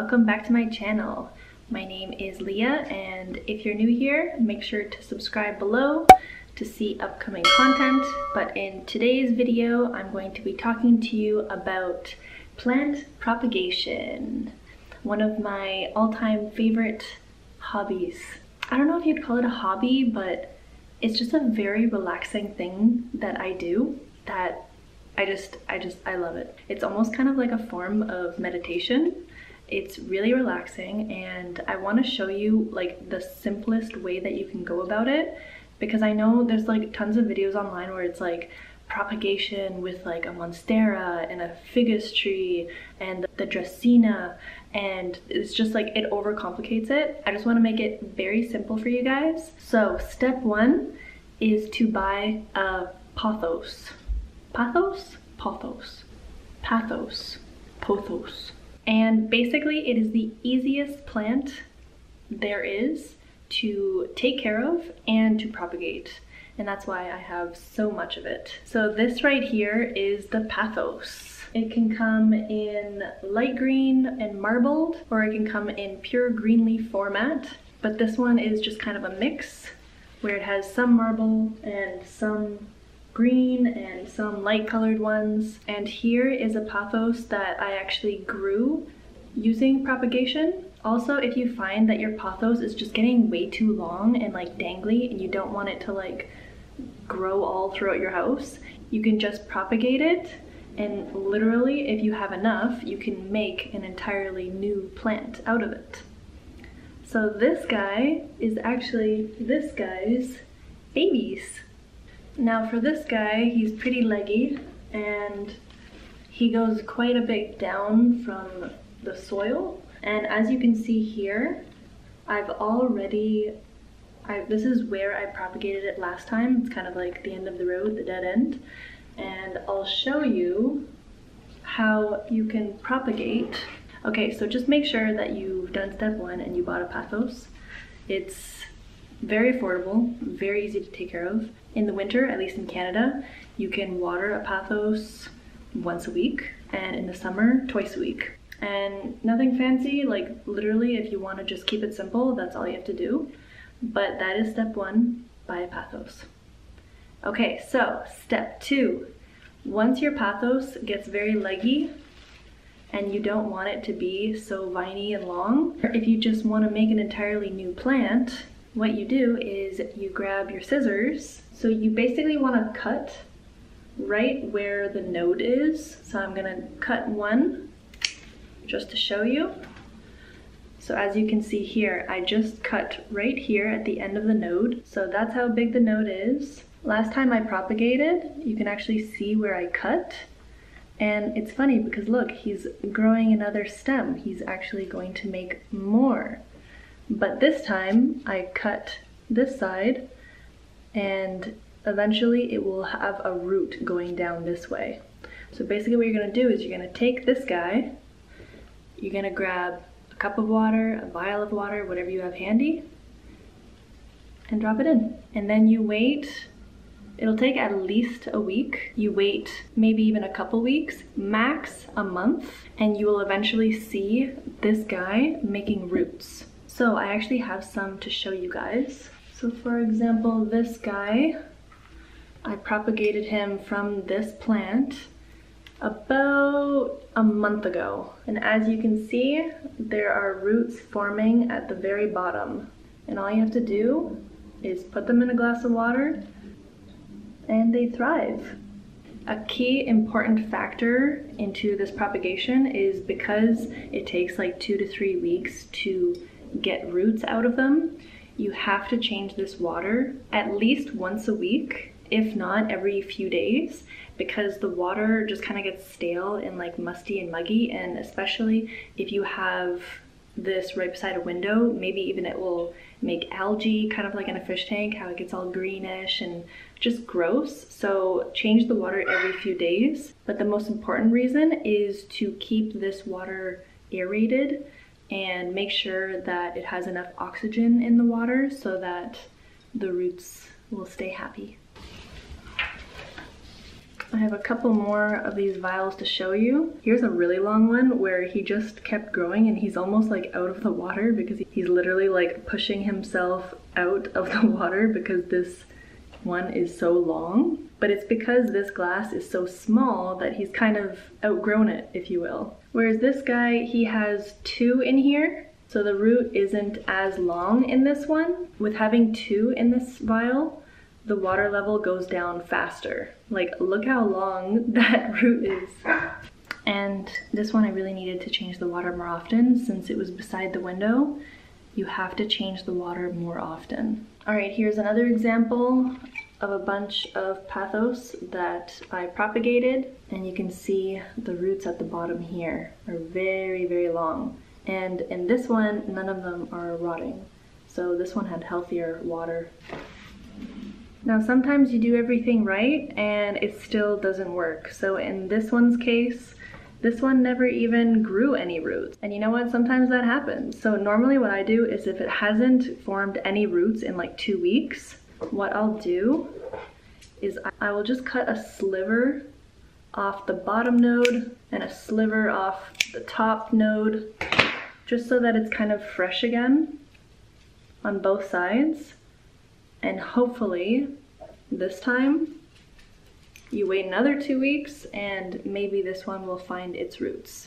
welcome back to my channel. My name is Leah, and if you're new here, make sure to subscribe below to see upcoming content. But in today's video, I'm going to be talking to you about plant propagation, one of my all-time favorite hobbies. I don't know if you'd call it a hobby, but it's just a very relaxing thing that I do that I love it. It's almost kind of like a form of meditation. It's really relaxing, and I want to show you like the simplest way that you can go about it, because I know there's like tons of videos online where it's like propagation with like a monstera and a ficus tree and the dracaena, and it's just like it overcomplicates it. I just want to make it very simple for you guys. So step one is to buy a pothos. Pothos. And basically it is the easiest plant there is to take care of and to propagate. And that's why I have so much of it. So this right here is the pothos. It can come in light green and marbled, or it can come in pure green leaf format. But this one is just kind of a mix where it has some marble and some green and some light colored ones. And here is a pothos that I actually grew using propagation. Also, if you find that your pothos is just getting way too long and like dangly and you don't want it to like grow all throughout your house, you can just propagate it, and literally if you have enough, you can make an entirely new plant out of it. So this guy is actually this guy's babies. Now for this guy, he's pretty leggy and he goes quite a bit down from the soil. And as you can see here, this is where I propagated it last time. It's kind of like the end of the road, the dead end. And I'll show you how you can propagate. Okay, so just make sure that you've done step one and you bought a pothos. It's very affordable, very easy to take care of. In the winter, at least in Canada, you can water a pothos once a week, and in the summer, twice a week. And nothing fancy, like literally if you want to just keep it simple, that's all you have to do. But that is step one, buy a pothos. Okay, so step two, once your pothos gets very leggy and you don't want it to be so viney and long, or if you just want to make an entirely new plant, what you do is you grab your scissors. So you basically want to cut right where the node is. So I'm gonna cut one just to show you. So as you can see here, I just cut right here at the end of the node. So that's how big the node is. Last time I propagated, you can actually see where I cut. And it's funny because look, he's growing another stem. He's actually going to make more. But this time I cut this side, and eventually it will have a root going down this way. So basically what you're gonna do is you're gonna take this guy, you're gonna grab a cup of water, a vial of water, whatever you have handy, and drop it in. And then you wait. It'll take at least a week. You wait maybe even a couple weeks, max a month, and you will eventually see this guy making roots. So I actually have some to show you guys. So for example, this guy, I propagated him from this plant about a month ago. And as you can see, there are roots forming at the very bottom. And all you have to do is put them in a glass of water and they thrive. A key important factor into this propagation is because it takes like 2 to 3 weeks to get roots out of them, you have to change this water at least once a week, if not every few days, because the water just kind of gets stale and like musty and muggy. And especially if you have this right beside a window, maybe even it will make algae, kind of like in a fish tank, how it gets all greenish and just gross. So change the water every few days. But the most important reason is to keep this water aerated and make sure that it has enough oxygen in the water so that the roots will stay happy. I have a couple more of these vials to show you. Here's a really long one where he just kept growing and he's almost like out of the water because he's literally like pushing himself out of the water because this one is so long. But it's because this glass is so small that he's kind of outgrown it, if you will. Whereas this guy, he has 2 in here, so the root isn't as long in this one. With having 2 in this vial, the water level goes down faster. Like, look how long that root is. And this one I really needed to change the water more often since it was beside the window. You have to change the water more often. All right, here's another example of a bunch of pothos that I propagated, and you can see the roots at the bottom here are very, very long. And in this one, none of them are rotting. So this one had healthier water. Now sometimes you do everything right and it still doesn't work. So in this one's case, this one never even grew any roots. And you know what? Sometimes that happens. So normally what I do is if it hasn't formed any roots in like 2 weeks, what I'll do is I will just cut a sliver off the bottom node and a sliver off the top node, just so that it's kind of fresh again on both sides. And hopefully this time you wait another 2 weeks and maybe this one will find its roots.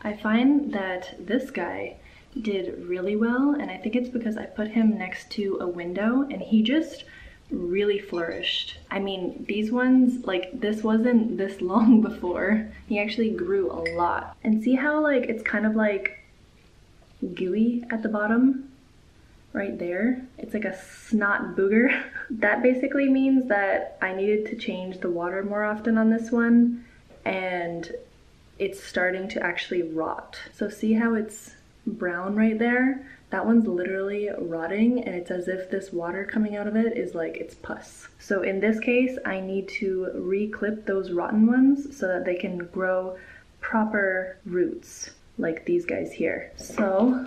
I find that this guy did really well, and I think it's because I put him next to a window and he just really flourished. I mean, these ones, like, this wasn't this long before. He actually grew a lot. And see how like it's kind of like gooey at the bottom? Right there. It's like a snot booger. That basically means that I needed to change the water more often on this one, and it's starting to actually rot. So see how it's brown right there? That one's literally rotting, and it's as if this water coming out of it is like it's pus. So in this case, I need to re-clip those rotten ones so that they can grow proper roots like these guys here. So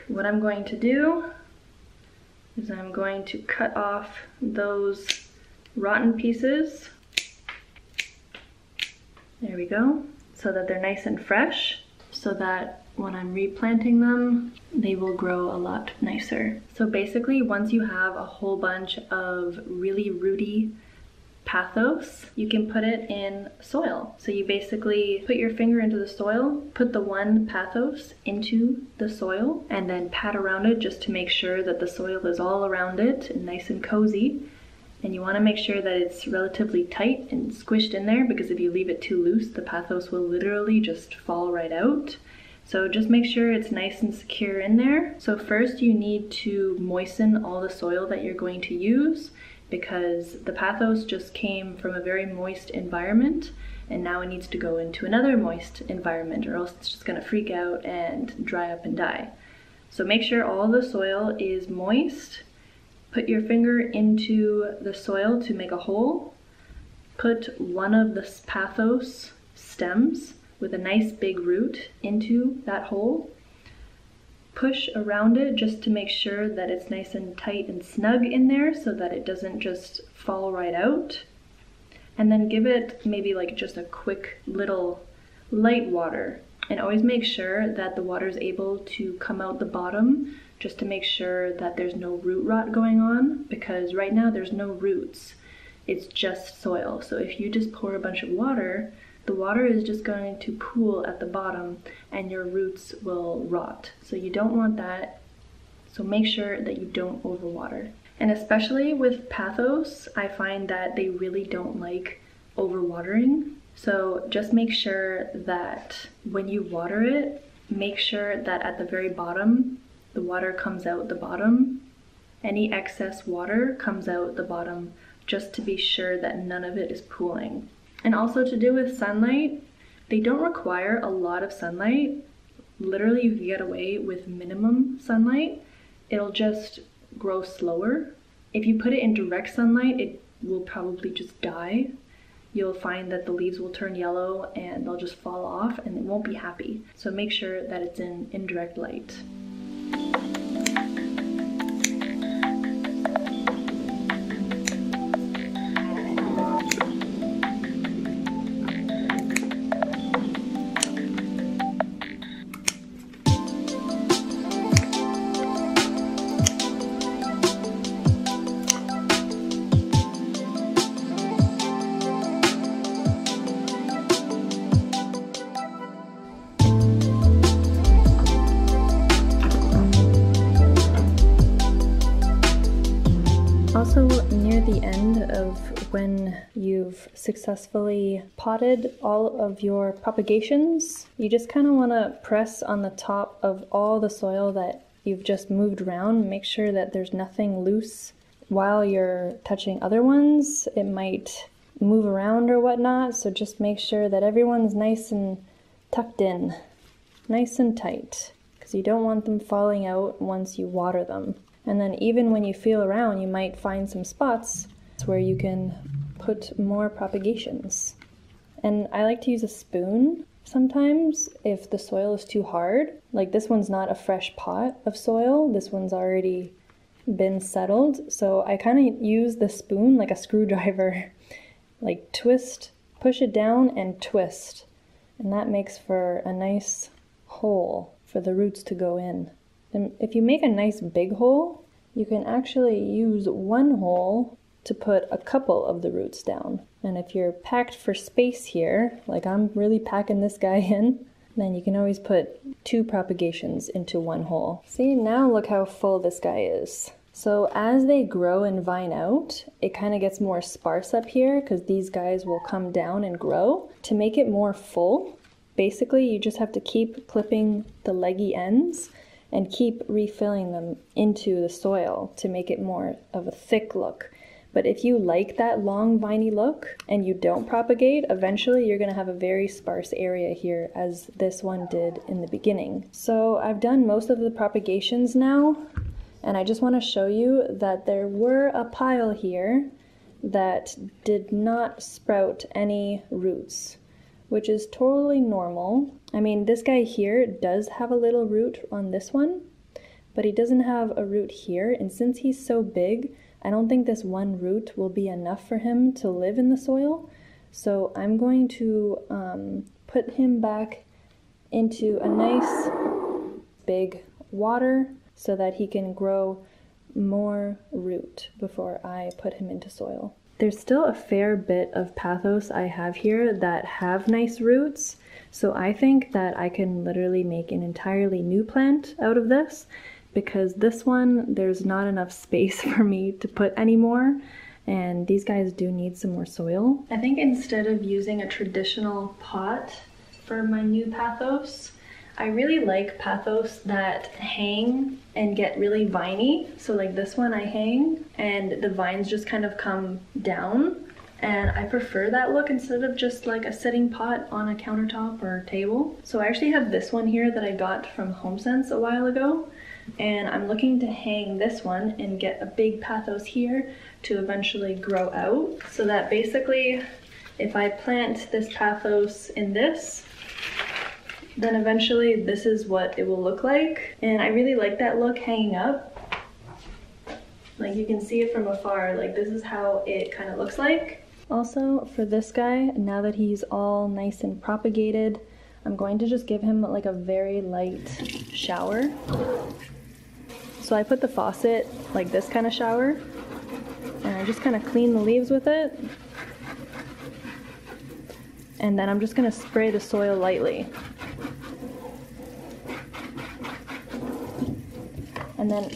what I'm going to do is I'm going to cut off those rotten pieces. There we go. So that they're nice and fresh, so that when I'm replanting them, they will grow a lot nicer. So basically, once you have a whole bunch of really rooty pothos, you can put it in soil. So you basically put your finger into the soil, put the one pothos into the soil, and then pat around it just to make sure that the soil is all around it and nice and cozy. And you want to make sure that it's relatively tight and squished in there, because if you leave it too loose, the pothos will literally just fall right out. So just make sure it's nice and secure in there. So first you need to moisten all the soil that you're going to use, because the pothos just came from a very moist environment and now it needs to go into another moist environment, or else it's just going to freak out and dry up and die. So make sure all the soil is moist. Put your finger into the soil to make a hole. Put one of the pothos stems with a nice big root into that hole. Push around it just to make sure that it's nice and tight and snug in there so that it doesn't just fall right out. And then give it maybe like just a quick little light water. And always make sure that the water is able to come out the bottom, just to make sure that there's no root rot going on, because right now there's no roots. It's just soil. So if you just pour a bunch of water, the water is just going to pool at the bottom and your roots will rot. So you don't want that. So make sure that you don't overwater. And especially with pothos, I find that they really don't like overwatering. So just make sure that when you water it, make sure that at the very bottom, the water comes out the bottom. Any excess water comes out the bottom, just to be sure that none of it is pooling. And also to do with sunlight, they don't require a lot of sunlight. Literally, you can get away with minimum sunlight. It'll just grow slower. If you put it in direct sunlight, it will probably just die. You'll find that the leaves will turn yellow and they'll just fall off and it won't be happy. So make sure that it's in indirect light. end of when you've successfully potted all of your propagations, you just kind of want to press on the top of all the soil that you've just moved around. Make sure that there's nothing loose while you're touching other ones. It might move around or whatnot, so just make sure that everyone's nice and tucked in, nice and tight, because you don't want them falling out once you water them. And then even when you feel around, you might find some spots where you can put more propagations. And I like to use a spoon sometimes if the soil is too hard. Like this one's not a fresh pot of soil, this one's already been settled. So I kind of use the spoon like a screwdriver, like twist, push it down and twist. And that makes for a nice hole for the roots to go in. And if you make a nice big hole, you can actually use one hole to put a couple of the roots down. And if you're packed for space here, like I'm really packing this guy in, then you can always put 2 propagations into one hole. See, now look how full this guy is. So as they grow and vine out, it kind of gets more sparse up here because these guys will come down and grow. To make it more full, basically you just have to keep clipping the leggy ends and keep refilling them into the soil to make it more of a thick look. But if you like that long viney look and you don't propagate, eventually you're going to have a very sparse area here, as this one did in the beginning. So I've done most of the propagations now, and I just want to show you that there were a pile here that did not sprout any roots, which is totally normal. I mean, this guy here does have a little root on this one, but he doesn't have a root here, and since he's so big, I don't think this one root will be enough for him to live in the soil. So I'm going to put him back into a nice big water so that he can grow more root before I put him into soil. There's still a fair bit of pothos I have here that have nice roots, so I think that I can literally make an entirely new plant out of this, because this one, there's not enough space for me to put any more, and these guys do need some more soil. I think instead of using a traditional pot for my new pothos, I really like pothos that hang and get really viney. So like this one I hang and the vines just kind of come down, and I prefer that look instead of just like a sitting pot on a countertop or table. So I actually have this one here that I got from HomeSense a while ago, and I'm looking to hang this one and get a big pothos here to eventually grow out, so that basically if I plant this pothos in this, then eventually this is what it will look like. And I really like that look hanging up. Like you can see it from afar, like this is how it kind of looks like. Also for this guy, now that he's all nice and propagated, I'm going to just give him like a very light shower. So I put the faucet like this kind of shower, and I just kind of clean the leaves with it. And then I'm just gonna spray the soil lightly. And then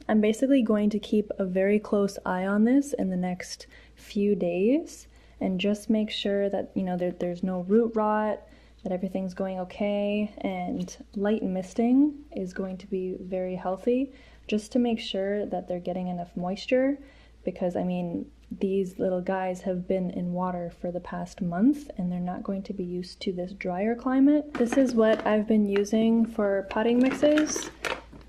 I'm basically going to keep a very close eye on this in the next few days and just make sure that, you know, there's no root rot, that everything's going okay, and light misting is going to be very healthy just to make sure that they're getting enough moisture, because I mean, these little guys have been in water for the past month and they're not going to be used to this drier climate. This is what I've been using for potting mixes.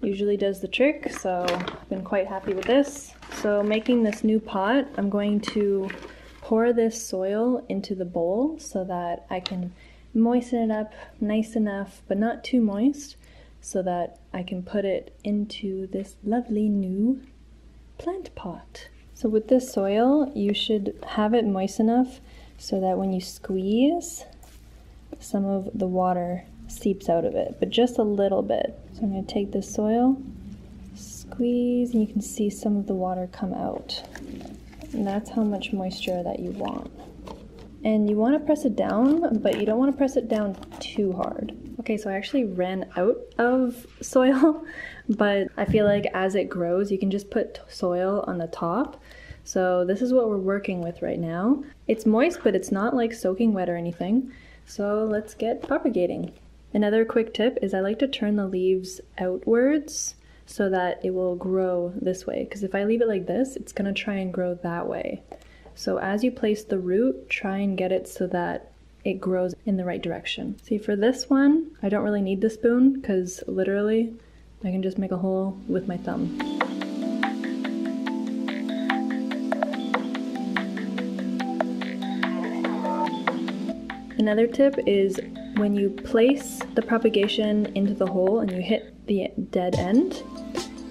Usually does the trick, so I've been quite happy with this. So making this new pot, I'm going to pour this soil into the bowl so that I can moisten it up nice enough, but not too moist, so that I can put it into this lovely new plant pot. So with this soil, you should have it moist enough so that when you squeeze, some of the water seeps out of it, but just a little bit. So I'm going to take this soil, squeeze, and you can see some of the water come out. And that's how much moisture that you want. And you want to press it down, but you don't want to press it down too hard. Okay, so I actually ran out of soil, but I feel like as it grows, you can just put soil on the top So this is what we're working with right now. It's moist, but it's not like soaking wet or anything. So let's get propagating. Another quick tip is I like to turn the leaves outwards so that it will grow this way. Because if I leave it like this, it's gonna try and grow that way. So as you place the root, try and get it so that it grows in the right direction. See, for this one, I don't really need the spoon because literally I can just make a hole with my thumb. Another tip is when you place the propagation into the hole and you hit the dead end,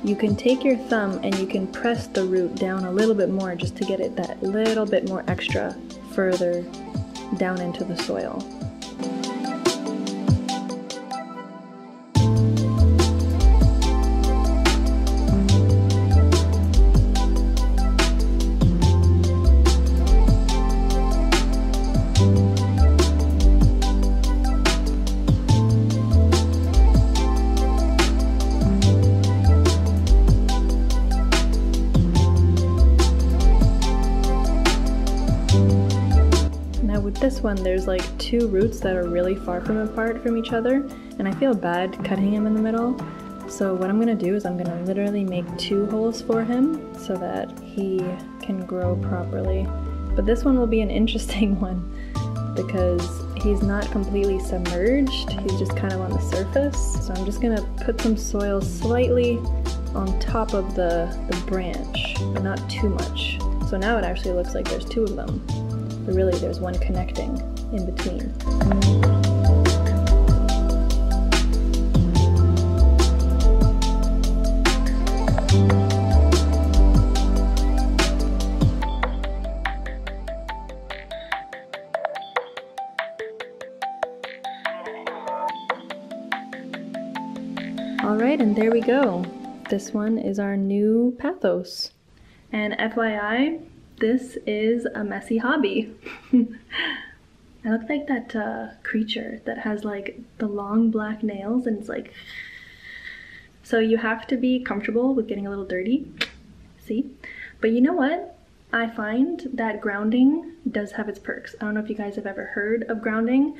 you can take your thumb and you can press the root down a little bit more just to get it that little bit more extra further down into the soil. This one, there's like two roots that are really far apart from each other, and I feel bad cutting him in the middle. So what I'm gonna do is I'm gonna literally make 2 holes for him so that he can grow properly. But this one will be an interesting one because he's not completely submerged, he's just kind of on the surface. So I'm just gonna put some soil slightly on top of the branch, but not too much. So now it actually looks like there's 2 of them. But really there's one connecting in between. Alright, and there we go. This one is our new Pothos. And FYI, this is a messy hobby. I look like that creature that has like the long black nails and it's like... So you have to be comfortable with getting a little dirty, see? But you know what? I find that grounding does have its perks. I don't know if you guys have ever heard of grounding.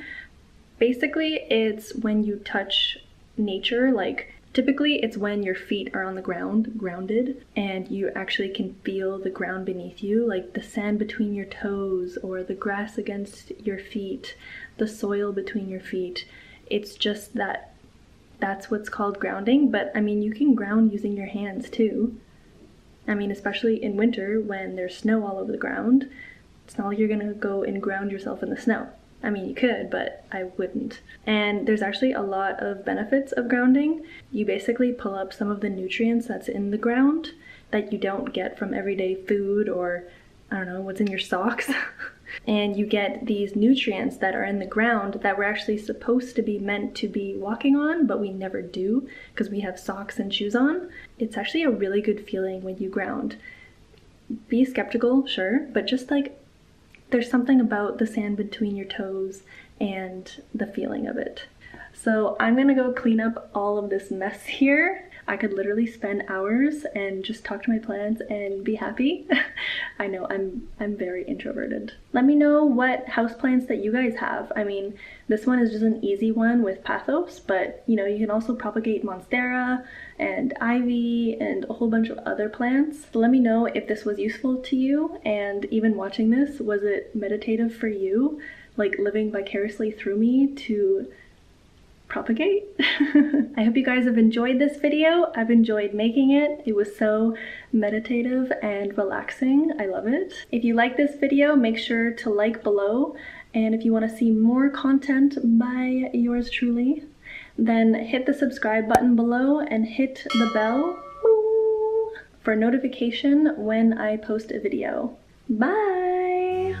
Basically, it's when you touch nature, like typically it's when your feet are on the ground, grounded, and you actually can feel the ground beneath you, like the sand between your toes or the grass against your feet, the soil between your feet. It's just that's what's called grounding, but I mean, you can ground using your hands too. I mean, especially in winter when there's snow all over the ground, it's not like you're gonna go and ground yourself in the snow. I mean, you could, but I wouldn't. And there's actually a lot of benefits of grounding. You basically pull up some of the nutrients that's in the ground that you don't get from everyday food or, I don't know, what's in your socks. And you get these nutrients that are in the ground that we're actually supposed to be meant to be walking on, but we never do because we have socks and shoes on. It's actually a really good feeling when you ground. Be skeptical, sure, but just like there's something about the sand between your toes and the feeling of it. So I'm gonna go clean up all of this mess here. I could literally spend hours and just talk to my plants and be happy. I know, I'm very introverted. Let me know what houseplants that you guys have. I mean, this one is just an easy one with Pothos, but you know, you can also propagate Monstera and ivy and a whole bunch of other plants. So let me know if this was useful to you, and even watching this, was it meditative for you? Like living vicariously through me to propagate? I hope you guys have enjoyed this video. I've enjoyed making it. It was so meditative and relaxing. I love it. If you like this video, make sure to like below. And if you want to see more content by yours truly, then hit the subscribe button below and hit the bell for notification when I post a video. Bye!